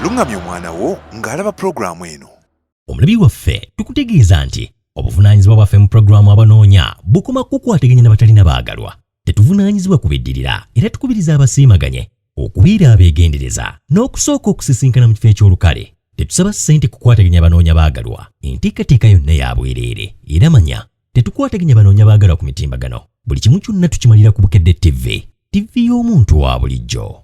Lungamya omwana wo ng'alaba pulogulaamu eno. Omulabi waffe tukutegeeza nti obuvunaanyizibwa bwaffe mu pulogulaamu abanoonya bukoma kukwataganya n'abatalina baagalwa. Tetuvunaanyizibwa kubiddirira era tukubiriza abasiimaganye okubeera abeegendereza n'okusooka okusisinkana mu kifo eky'olukale. Tetusaba ssente kukwataganya abanoonya baagalwa. Enteekateeka yonna ya bwereere era manya tetukwataganya banoonya baagalwa ku mitimbagano. Buli kimu kyonna tukimalira ku Bukedde TV y'omuntu wa bulijjo.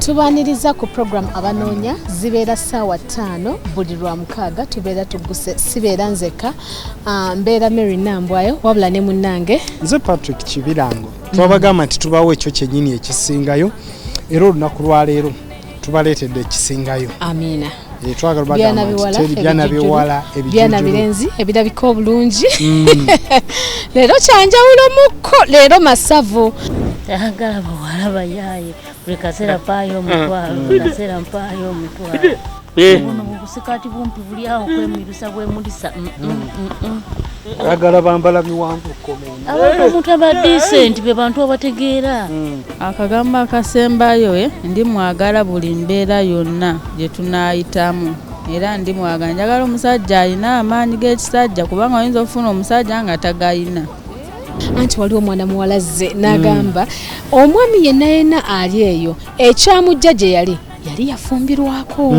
Tubaniriza ku program abanoonya zibeera ssaawa 5 buli lwamukaaga tubeera tugguse sibeera nzeka mbeera Mary Nambwayo wabula ne munnange nze Patrick Kibirango twabagamba nti tubawo ekyo kyennyini ekisingayo era olunaku lwaleero tubaleetedde ekisingayo. Amiina. Byana biwala byana birenzi ebirabika obulungi leero kyanjawulo mukko leero masavu ayagala bawala bayaye buli kaseera mpaayo omutwalo buli kaseera mpaayo omutwalo buno busikati bumpi buli awo kwemirusa bwemulisa ayagala bambala miwanvu komenda abantu omuntu aba decent be bantu abategeera. Akagamba akasembayo ndi mwagala buli mbeera yonna gye tunaayitamu era ndi mwagala njagala omusajja alina amaanyi g'ekisajja kubanga oyinza okufuna omusajja nga tagayina. Anti waliwo omwana muwala zze n'agamba omwami yenna ali eyo ekyamujja gye yali yafumbirwako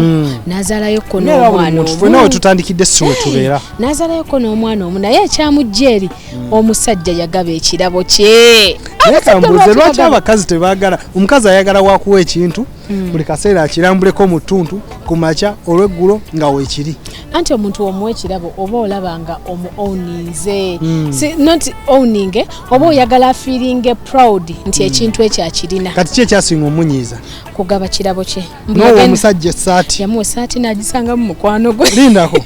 n'azaalayo ko n'omwana omu nawe tutandikidde siwe tubeera n'azaalayo ko n'omwana omu naye ekyamujja eri omusajja yagaba ekirabo kye. Nekambuze lwaki abakazi tebaagala omukazi ayagala wakuwa ekintu buli kaseera akirambuleko mu ttuntu ku makya olw'eggulo nga weekiri. Anti omuntu omuwa ekirabo oba olabanga omu-owninze not owning oba oyagala feeling proud nti ekintu ekyo akirina. Kati ki ekyasinga omunyiiza? Kugaba kirabo kye. N'owa omusajja essaati yamuwa essaati n'agisanga mu mukwano gwe. Lindako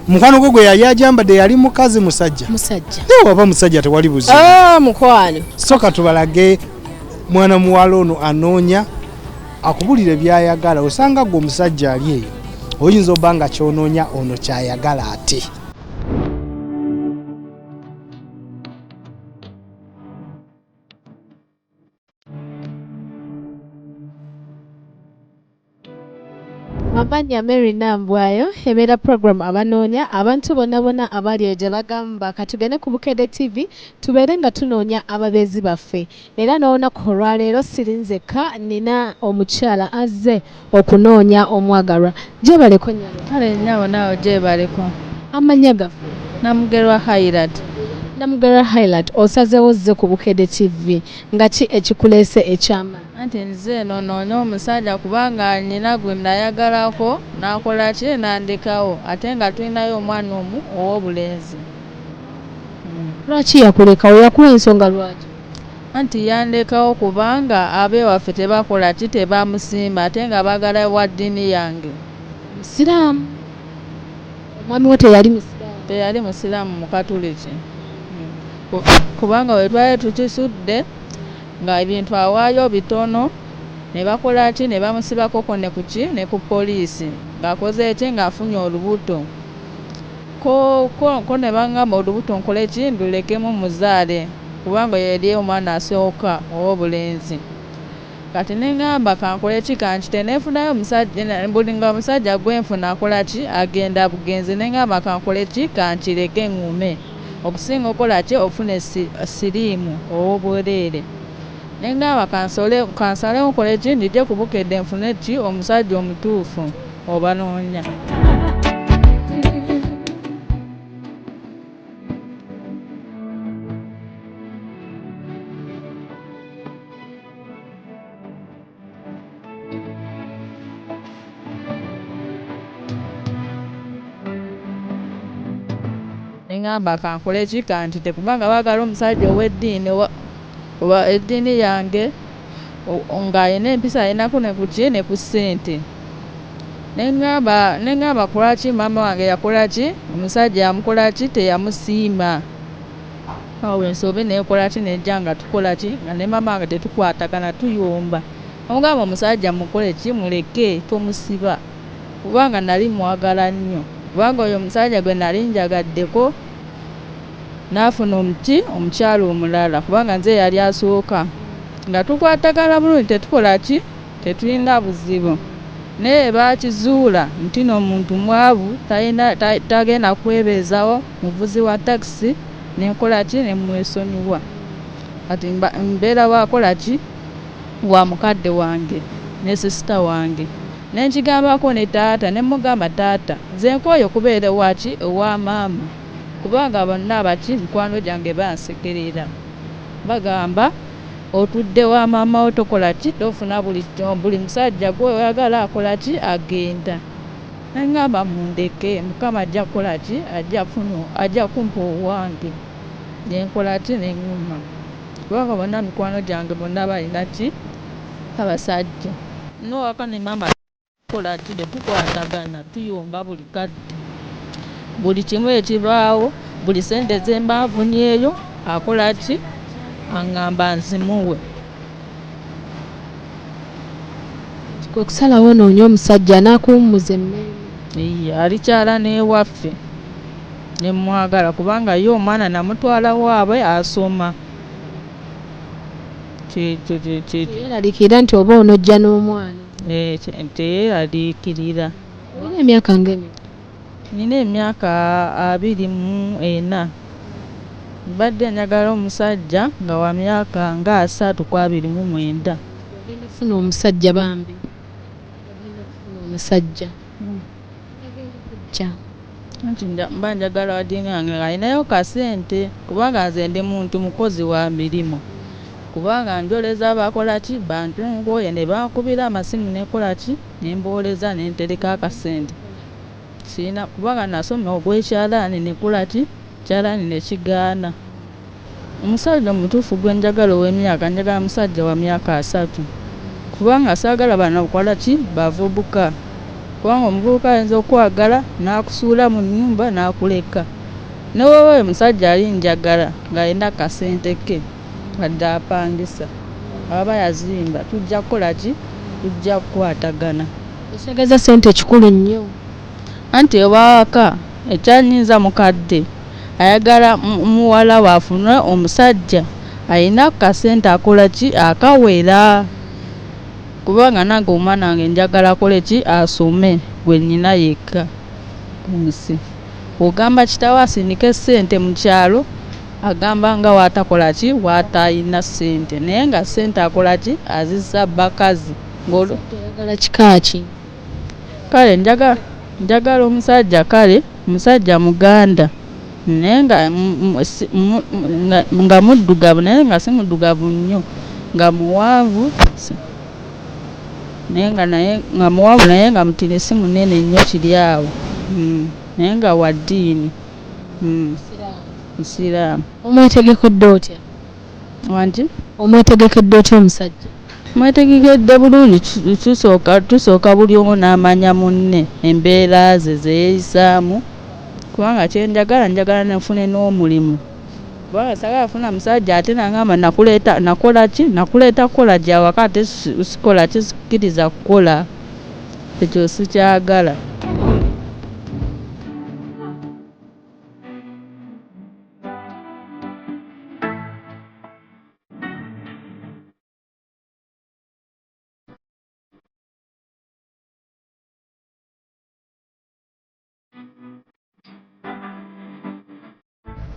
mukwano gwe yali ajambadde yali mukazi musajja naye waba musajja tewali buzibu. Mukwano soka tubalage mwana muwala ono anoonya akubulire byayagala osanga gwe omusajja ali eyo oyinza oba nga kyonoonya ono kyayagala ate. Mabanya Mary Nambwayo ebeera program abanoonya abantu bonna abali ejo bagamba katugende ku Bukedde TV tubeere nga tunoonya ababeezi baffe era n'olunaku olwaleero sirinzeka nina omukyala azze okunoonya omwagalwa. Gyebaleko nnyabo Kale nnyabo naawe gyebaleko. Amannya gaffe Namugerwa Highlight. Namugerwa Highlight osazeewo zze ku Bukedde TV nga ki ekikuleese ekyama? Anti nze noonya omusajja kubanga nnyina gwe nayagalako n'akola ki n'andekawo ate nga tulinayo omwana omu ow'obulenzi. Lwaki yakulekawo? Yakuwa ensonga lwaki? Anti yandekawo kubanga ab'ewaffe tebakola ki tebamusimba ate nga baagala wa ddiini yange. Musiraamu? Omwami wo teyali musiraamu? Teyali musiraamu mukatuliki kubanga we twali tukisudde nga ebintu awaayo bitono ne bakola ki ne bamusibako ne kuki ne ku poliisi ng'akoze eki ng'afunye olubuto ko ne bangamba olubuto nkole ki ndulekemu muzaale kubanga yali omwana asooka ow'obulenzi. Kati ne ngamba kankole ki kankite neefunayo omusajja buli nga omusajja gwenfuna akola ki agenda bugenzi ne ngamba kankole ki kankireke ngume okusinga okola ki ofune siriimu ow'obwereere. Nengamba kansale nkole ki ndije ku Bukedde nfune ki omusajja omutuufu obanoonya. Nengamba kankole ki kantite kubanga baagala omusajja ow'eddiini oba eddiini yange ng'ayina empisa ayinako ne ku ki ne ku ssente. nengamba kolaki mama wange yakolaki omusajja yamukolaki teyamusiima awo ensobe nekolaki nejja nga tukolaki nga ne mama wange tetukwatagana tuyomba omugamba omusajja mukoleki muleke tomusiba kubanga nali mwagala nnyo kubanga oyo omusajja gwe nali njagaddeko n'afuna omukyalo omulala kubanga nze yali asooka nga tukwatagana bulungi tetukolaki tetulina buzibu naye bakizuula nti n'omuntu mwavu tagenda kwebeezawo muvuzi wa takisi nenkolaki nemwesonyiwa kati mbeera wakolaki wa mukadde wange ne sisita wange nenkigambako ne taata nemugamba taata nze nkooye okubeera waki owa maama kubanga bonna abaki mikwano gyange bansekerera bagamba otudde wa maama wo tokolaki tofuna buli musajja gwe oyagala akolaki agenda nengamba mundeke mukama ajja kukolaki ajja kumpa owange nenkolaki neŋŋuma kubanga bonna mikwano gyange bonna balinaki abasajja nowaka ne mama kolaki tetukwatagana tuyomba buli kadde buli kimu ekibaawo buli sente zembanfunyeeyo akolaki aŋŋamba nzimuwe kwe kusalawo noonya omusajja n'akuwummuza emmere alikyala n'ewaffe nemwagala kubanga ye omwana namutwala waabwe asoma teyeraliikirira nti oba onojja n'omwana teyeraliikirira olina emyaka ng'emi nina emyaka 24 mbadde njagala omusajja nga wa myaka nga 329 funa omusajja bambi omusajja nti mba njagala wadini yange ng'alinayo kasente kubanga nze ndi muntu mukozi wa mirimu kubanga njoleza abakolaki bantu ngoye ne bankubira amasimu nekolaki nembooleza nentereka akasente sina kubanga nasoma ogw'ekyalaani nekolaki kyalaani nekigaana omusajja omutuufu gwe njagala ow'emyaka njagala musajja wa myaka 3 kubanga saagala bano kolaki bavubuka kubanga omuvubuka ayinza okwagala n'akusuula mu nnyumba n'akuleka newowe omusajja ali njagala ng'alina kasente ke adde apangisa aba yazimba tujja kukolaki tujja kukwatagana ekitegeeza sente kikulu nnyo anti ewaka ekyanyinza mukadde ayagala muwala waafuna omusajja alina kasente akolaki akawera kubanga nange omwana wange njagala akoleki asome gwe nnina yekka ku nsi ogamba kitawo asindika essente mu kyalo agamba nga waatakolaki waatayina ssente naye nga ssente akolaki azisa bakazi oyagala kikaaki kale njagala omusajja omusajja muganda naye nga muddugavu naye nga si muddugavu nnyo nga muwanvu naye nga muwanvu naye nga mutine si munene nnyo kiri awo naye nga wa ddiini musiraamu omwetegekedde otya wanti omwetegekedde otya omusajja mwetegekedde bulungi tusooka buli omu n'amanya munne embeera ze zeeyisaamu kubanga kyenjagala nfune n'omulimu kubanga sagala funa musajja ate nangamba nakuleeta kukola gyawaka ate sikola kisikiriza kukola ekyo sikyagala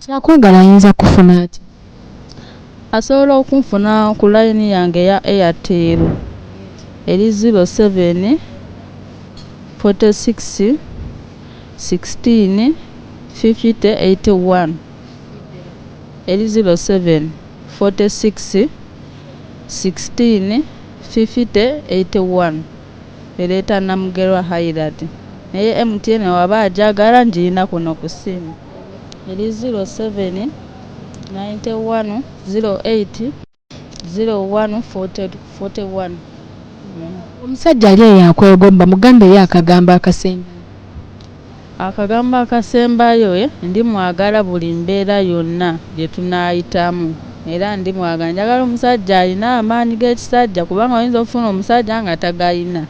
kyakwagala ayinza kufuna ati asobola okunfuna ku layini yange ya Airtel eri 07 46 16 50 81 eri 07 46 16 50 81 ereeta Namugerwa Highland naye MTN waba ajagala njirina kuno ku ssimu eri 07 91 08 01 41 Omusajja ali yakwegomba muganda ye akagamba akasembayo. Akagamba akasembayo ndi mwagala buli mbeera yonna gye tunaayitamu era ndi mwagala njagala omusajja alina amaanyi g'ekisajja kubanga oyinza okufuna omusajja nga tagayina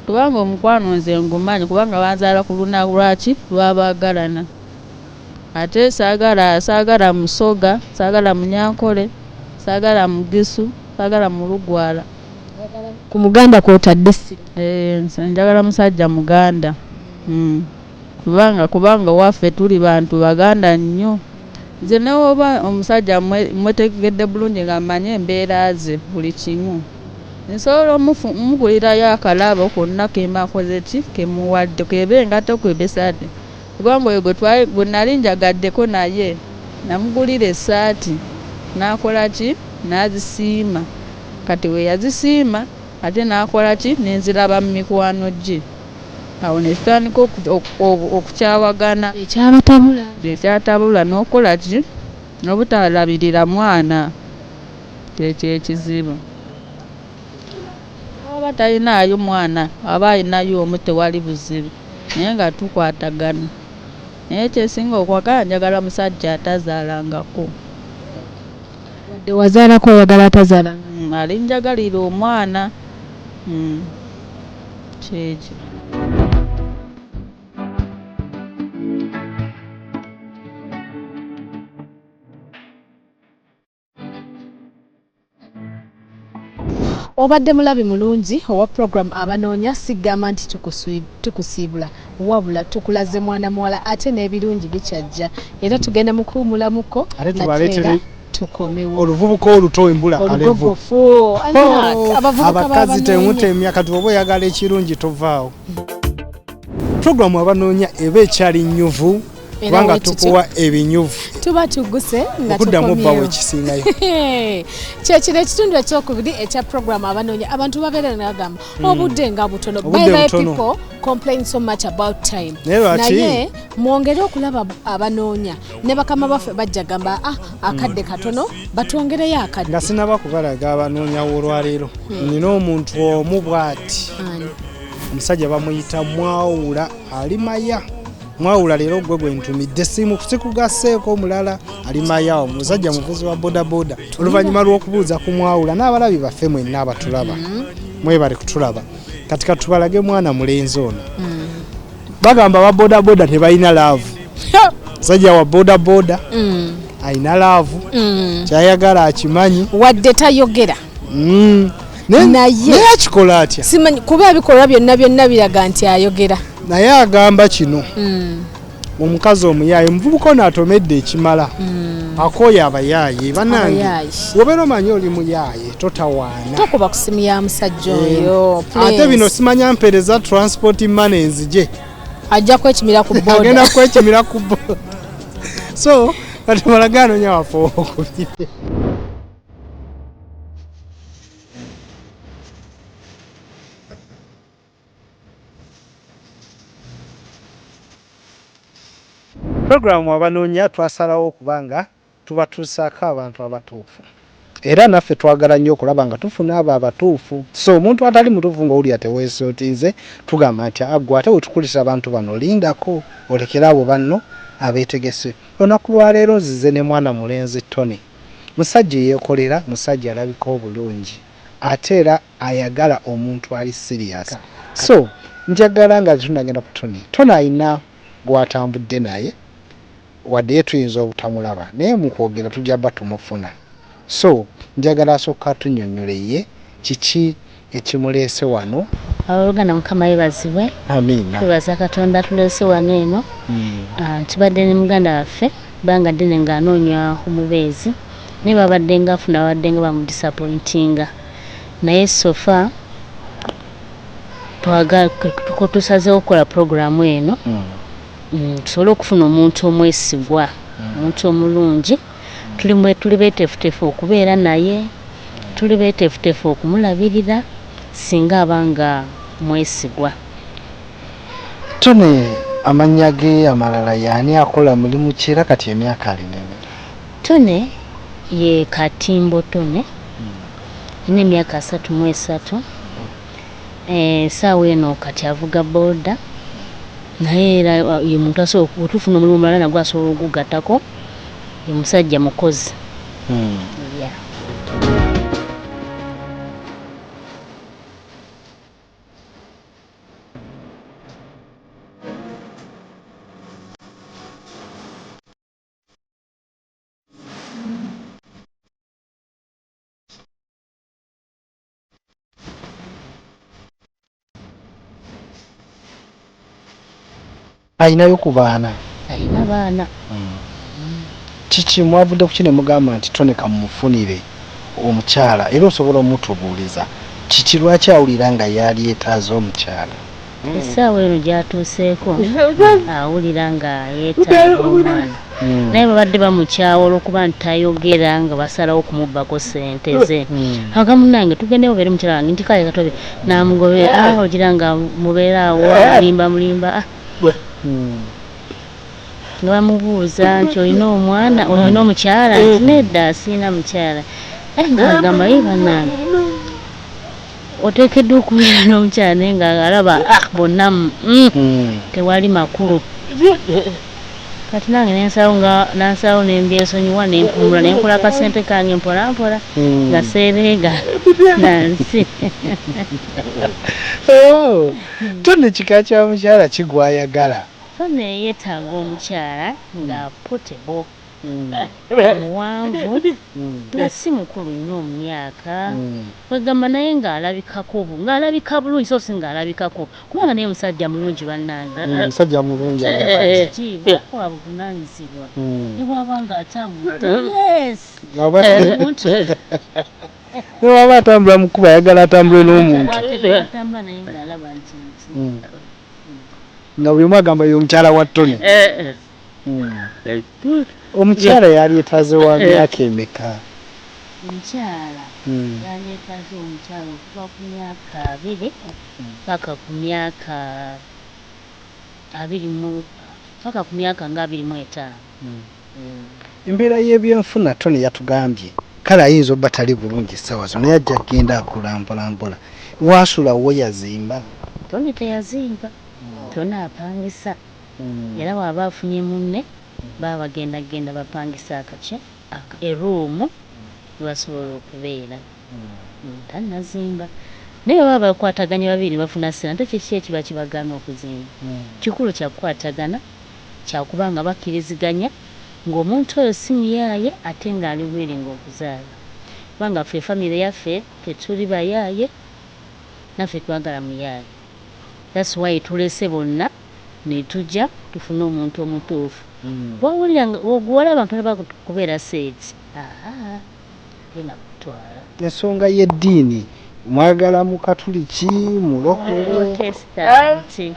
kubanga omukwano nze ngumanyi kubanga banzaala ku lunaku lwaki lwabaagalana ate saagala musoga saagala munyankole saagala mugisu saagala mulugwala ku muganda kw'otadde si njagala musajja muganda kubanga waffe tuli bantu baganda nnyo nze newoba omusajja mwetegedde bulungi nga mmanye embeera ze buli kimu nsobola omukulirayo akalabo konna kemakoze ki kemuwadde keba engato kwebesaate kubanga oyo gwe nali njagaddeko naye namugulira essaati n'akola ki n'azisiima kati we yazisiima ate n'akola ki n'enziraba mu mikwano gye awo ne tutandika okukyawagana ekyatabula n'okola ki n'obutalabirira mwana kyekyo ekizibu aba talinaayo mwana aba alinayo omu tewali buzibu naye nga tukwatagana naye kyesinga okwagala njagala musajja atazaalangako wadde wazaalako oyagala atazaalanga alinjagalira omwana kyekyo obadde mulabi mulungi owa program abanoonya sigamba nti tukusiibula wabula tukulaze mwana muwala ate n'ebirungi bikyajja era tugenda mukuwumulamuko ate tubaleetere tukomewo oluvubuka oluto embula alevu abakazi temutemya kati oba oyagala ekirungi tovaawo programu abanoonya eba ekyali nnyuvu kubanga tukuwa ebinyuvu tuba tuguse nga okuddamu bbawo ekisingayo kyekino ekitundu ekyokubiri ekya programu abanoonya abantu babeera nagamba obudde nga butono by the people complain so much about time naye mwongere okulaba abanoonya ne bakama baffe bajja gamba akadde katono batwongereyo akadde nga sinaba kubalaga abanoonya olwaleero nina omuntu omu bw'ati omusajja bamuyita Mwawula ali maya Mwawula leero gwe gwentumidde simu sikugaseeko omulala ali maya omusajja muvuzi wa bodaboda oluvannyuma lw'okubuuza ku Mwawula n'abalabi baffe mwenna abatulaba mwebale kutulaba kati katubalage mwana mulenzi ono bagamba ba bodaboda tebalina laavu musajja wa bodaboda alina laavu kyayagala akimanyi wadde tayogera naye akikola atya simanyi kuba ebikolwa byonna biraga nti ayogera naye agamba kino omukazi omuyaaye omuvubuka ono atomedde ekimala akooye abayaaye banange wobeera omanyi oli muyaaye totawaana tokuba ku simu ya musajja oyo ate bino simanya mpereza transport manages gye ajja kwekimira ku boda agenda kwekimira ku boda so kati malagaano nya waffe okubire programu abanoonya twasalawo okubanga tubatuusaako abantu abatuufu era naffe twagala nnyo okulaba nga tufuna abo abatuufu so omuntu atali mutuufu ng'owulira teweesootinze tugamba nti aggwe ate wetukulisa abantu bano lindako olekera abo banno abeetegese olunaku lwaleero nzize ne mwana mulenzi Tony musajja yeekolera musajja alabika obulungi ate era ayagala omuntu ali serious so njagala nga tunagenda ku Tony ayina gwatambudde naye wadde tuyinza obutamulaba naye mukwogera tujja bba tumufuna so njagala asooka tunnyonnyoleye kiki ekimuleese wano abaluganda mukama yebazibwe amiina twebaza katonda tuleese wano eno tubadde ne muganda waffe banga ddene ng'anoonya omubeezi naye babadde nga afuna babadde nga bamudisappointinga naye sofa tusazeewo okukola puroguramu eno tusobole okufuna omuntu omwesigwa omuntu omulungi tuli beeteefuteefu okubeera naye tuli beeteefuteefu okumulabirira singa abanga mwesigwa Tony amannya ge amalala yaani akola mulimu ki era kati emyaka alina Tony ye Katimbo Tony n'emyaka 33 saawa eno kati avuga boda naye era ye muntu asobola otufuna omulimu mulala nagwo asobola okugattako ye musajja mukozi. Yeah. Ayinayo ku baana. Alina baana. Kiki mwavudde ku kino mugamba nti toneka mumufunire omukyala era osobola omutubuuliza kiki lwaki awulira nga yali yeetaaza omukyala? Essaawa eno gyatuuseeko awulira nga yeetaaga omwana naye babadde bamukyawa olwokuba nti tayogera nga basalawo okumubbako ssente ze. Agamu nange tugende obeere mukyala wange nti kale katobe n'amugobera ogira nga mubeera awo mulimba nga bamubuuza nti olina omwana olina omukyala nti nedda siina mukyala ng'agamba ye bannange oteekeddwa okubeera n'omukyala naye nga alaba bonna tewali makulu. Kati nange nansalawo nembyesonyiwa nempumula nenkola akasente kange mpolampola nga seereega nansi. Tone kika kya mukyala kigwayagala. Tone yeetaaga omukyala nga potable muwanvu nga si mukulu nnyo mu myaka kwegamba naye ng'alabikako ng'alabika bulungi so si ng'alabikako kubanga naye musajja mulungi bannange. Musajja mulungi wa buvunaanyizibwa ne bw'aba ng'atambula ne bw'aba atambula mu kkubo ayagala atambule n'omuntu atambula naye ng'alaba nti nga buli omu agamba ye omukyala wa Tony. Omukyala yali yeetaaze wa myaka emeka? Omukyala yali yeetaaze omukyala okuva ku myaka 2 paka ku myaka 25. Embeera y'ebyenfuna Tony yatugambye kale ayinza obba tali bulungi essaawa zino naye ajja kgenda akulampolampola. Waasula wo yazimba? Tony teyazimba. Tony apangisa. Era waba afunye munne baba bagenda bapangisa akakye eruumu basobola okubeera. Tannazimba naye baba bakwataganya babiri bafuna ssente kiki ekiba kibagana okuzimba. Kikulu kya kukwatagana kyakubanga bakkiriziganya ng'omuntu oyo si muyaaye ate ng'ali willing okuzaala kubanga ffe famire yaffe tetuli bayaaye naffe twagala muyaaye. That's why tulese bonna ne tujja tufune omuntu omutuufu. Bw'owulira ogwala abantu bakubeera seeti genda kutwala. Ensonga y'eddiini mwagala mu Katuliki mulokole? Protestanti.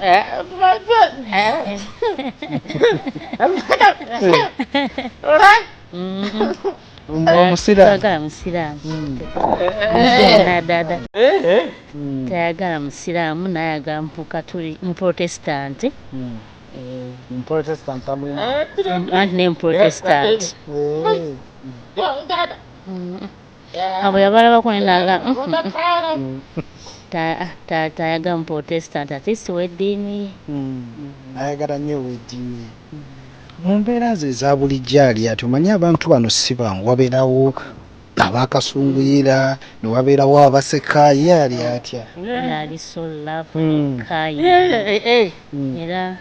Tayagala musiraamu. Dada tayagala musiraamu nayagala mu Protestanti. Anti ne Protestant. Abo yabalabako nenaga tayagala mu Protestant ate si w'eddiini. Ayagala nnyo w'eddiini. Mu mbeera ze eza bulijjo ali ati omanyi abantu bano si bangu wabeerawo abakasunguyira ne wabeerawo abaseka ye ali atya? Ali so love kayi era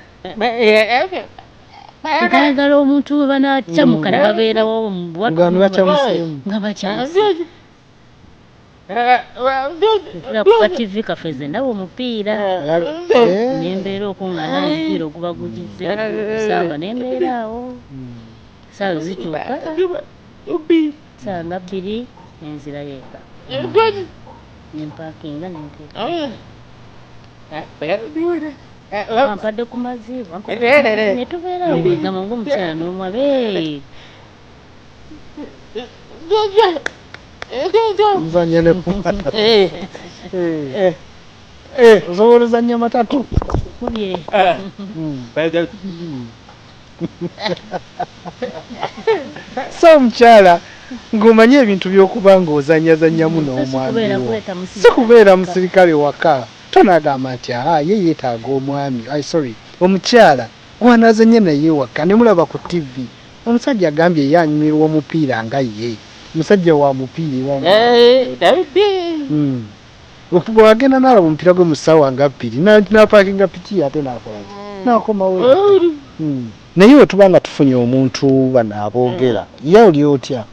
ayagala omuntu we banakyamuka ne babeerawo nga bakyamusiimu. Kuba TV kaffe ze ndaba omupiira nembeera okuŋŋaana omupiira oguba gugize kusamba nembeera awo saawa zikyuka saawa nga 2 enzira yeeka nempakinga nenteeka ampadde ku mazibu netubeera gama ng'omukyala n'omwabe Nzanya matatu. Osobola ozannya matatu? kubye So omukyala ng'omanye ebintu by'okuba ng'ozanyazannyamu n'omwami si kubeera musirikale waka tonagamba nti ye yeetaaga omwami omukyala gwanazanye naye waka ne mulaba ku tv omusajja agambye ye anyumirwa omupiira nga ye musajja wa mupiira okuba wagenda n'alaba omupiira gwe mu ssaawa nga bbiri n'apaakinga piki ate n'akomawo naye we tuba nga tufunye omuntu bano aboogera ye oli otya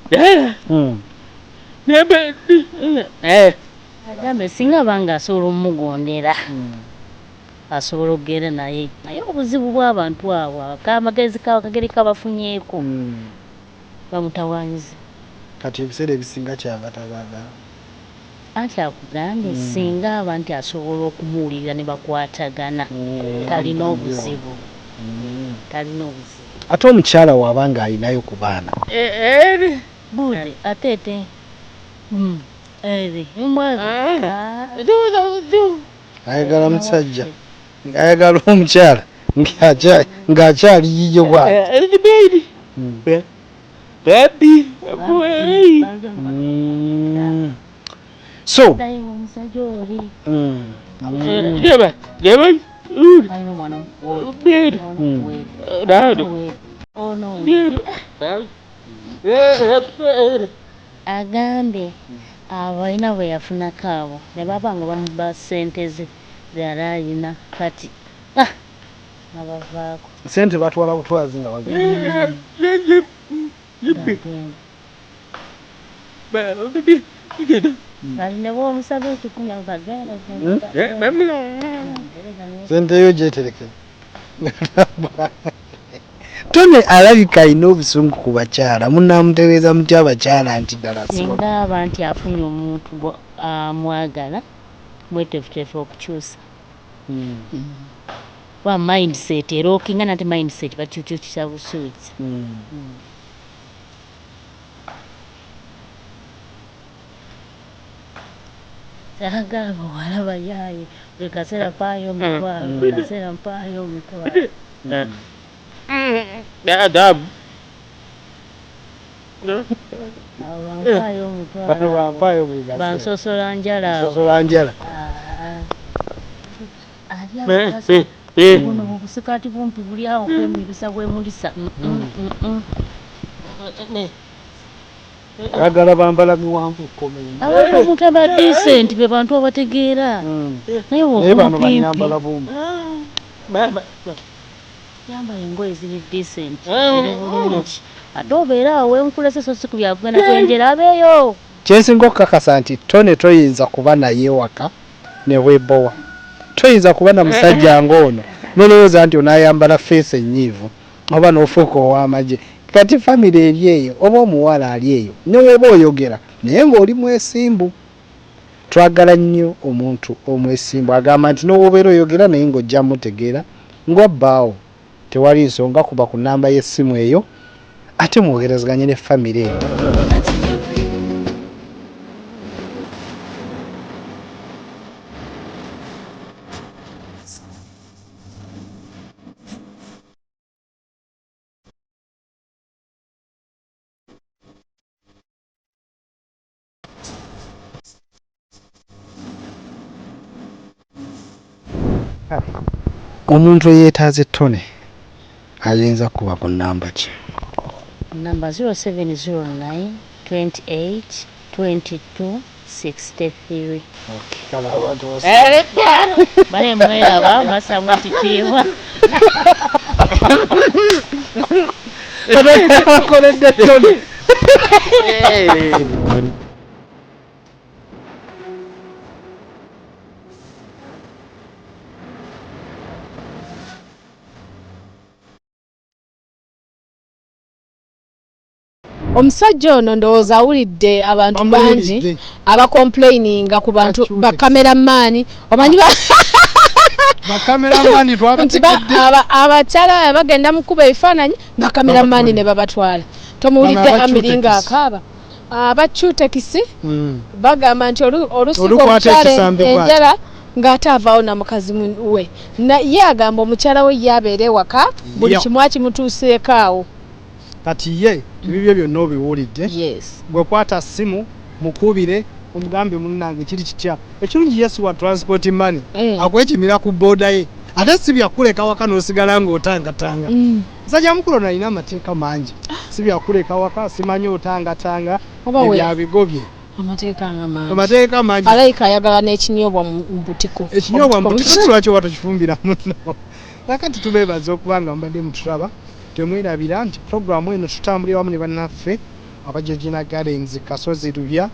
agambe singa banga asobola omugondera asobola okugenda naye obuzibu bw'abantu abo akamagezi kageri kabafunyeeko bamutawanyize kati ebiseera ebisinga kyava tabagala anti akugambye singa abantu asobola okumuwulira ne bakwatagana talina obuzibu ate omukyala waabanga alinayo ku baana bude atete ayagala musajja ayagala omukyala ng'akyali yiyo bwati so agambe abalina bwe yafunako abo ne baba nga bamuba ssente ze zali alina kati nabavaako sente batwala butwazi nga alina bwomusaba ekikunya bagenda sente yo gyetereke Tone alabika alina obusungu ku bakyala munnamutereeza mutya abakyala nti ddala singa aba nti afunye omuntu amwagala mweteefuteefu okukyusa wa mindset era okinga nate mindset bakyukyukisa busuuzi sagala bawala bayaye buli kaseera mpaayo omutwalo buli kaseera mpaayo omutwalo bansosola njala buno busikati bumpi buli awo kwemulisa bwemulisa agala bambala miwanvu abantu omuntu aba decent be bantu abategeera naye bano banyambala bumbi yamba engoye ziri decent bulungi ate obeera awo wenkulese so si ku byakugenda kwenjera abeeyo kyensinga okukakasa nti Tone toyinza kuba naye waka ne weebowa toyinza kuba na musajja ng'ono nolowooza nti onaayambala feesi ennyiivu oba n'ofuuka ow'amagye kati famire eri eyo oba omuwala ali eyo ne weeba oyogera naye ng'oli mwesimbu twagala nnyo omuntu omwesimbu agamba nti n'owobeera oyogera naye ng'ojja mutegeera ng'obbaawo tewali nsonga kuba ku nnamba y'essimu eyo ate mwogerezeganye ne famire eyo omuntu eyeetaaze Tone ayinza kuba ku nnamba ki? Namba 0709 28 22 63. Bale mwelaba masamwa kitiibwa. Akoledde Tone. Omusajja ono ndowooza awulidde abantu bangi abakomplaininga ku bantu bakameramani omanyi bakameramani twabategedde abakyala bagenda mu kuba ebifaananyi bakameramani ne babatwala tomuwulidde amiringa akaaba abacutekisi bagamba nti olusigo omukyala enjala ng'ate avaawo na mukazi we ye agamba omukyala we ye abeera ewaka buli kimu akimutuuseeko awo kati ye bibyo byonna obiwulidde Yes. gwe kwata simu mukubire omugambe munnange kiri kitya ekirungi Yesu wa transport money akwekimira ku boda ye ate si byakuleka waka n'osigala ng'otangatanga musajja mukulu nalina amateeka mangi si byakuleka waka simanyi otangatanga ebyabigobye amateeka mangi alayika ayagala n'ekinyobwa mu butiko ekinyobwa mu butiko lwaki oba tokifumbira muno kakati tubeebaza okuba nga mubadde mutulaba temwerabira nti programu eno tutambulira wamu ne bannaffe abajejina Gardens Kasozi Lubya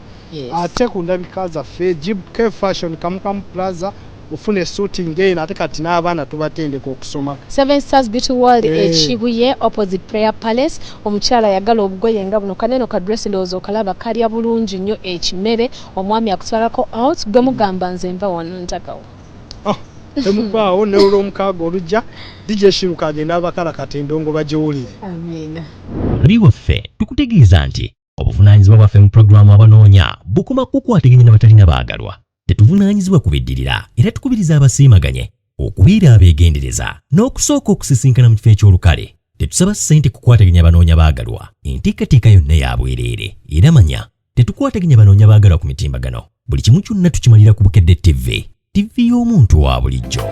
ate ku ndabika zaffe GK Fashion Kamukamu Plaza ufune shooting eno ate kati n'abaana tubatendeka okusoma Seven Stars Beauty World ekibuye opposite Prayer Palace omukyala yagala obugoye nga buno kaneno ka dress ndowooza okalaba kalya bulungi nnyo ekimere omwami akuswalako out gwe mugamba nze nva wano ntakawo temukwawo ne olw'omukaaga olujja DJ Shiruka agenda abakala katendongo bagiwulire. Amina. Liwaffe tukutegeeza nti obuvunaanyizibwa bwaffe mu pulogulaamu abanoonya bukoma kukwataganya n'abatalina baagalwa. Tetuvunaanyizibwa kubiddirira era tukubiriza abasiimaganye okubeera abeegendereza n'okusooka okusisinkana mu kifo eky'olukale. Tetusaba ssente kukwataganya banoonya baagalwa. Enteekateeka yonna ya bwereere era manya tetukwataganya banoonya baagalwa ku mitimbagano. Buli kimu kyonna tukimalira ku Bukedde TV. TV y'omuntu wa bulijjo.